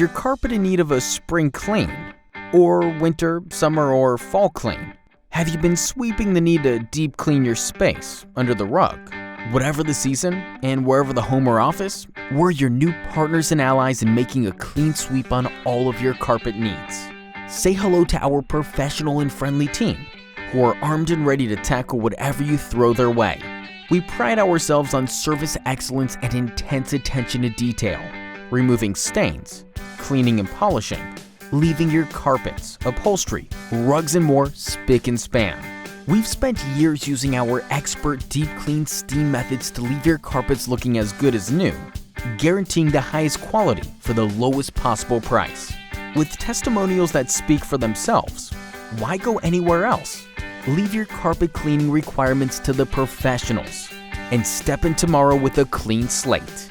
your carpet in need of a spring clean? Or winter, summer, or fall clean? Have you been sweeping the need to deep clean your space under the rug? Whatever the season, and wherever the home or office, we're your new partners and allies in making a clean sweep on all of your carpet needs. Say hello to our professional and friendly team, who are armed and ready to tackle whatever you throw their way. We pride ourselves on service excellence and intense attention to detail, removing stains, cleaning and polishing, leaving your carpets, upholstery, rugs, and more spick and span. We've spent years using our expert deep clean steam methods to leave your carpets looking as good as new, guaranteeing the highest quality for the lowest possible price. With testimonials that speak for themselves, why go anywhere else? Leave your carpet cleaning requirements to the professionals and step in tomorrow with a clean slate.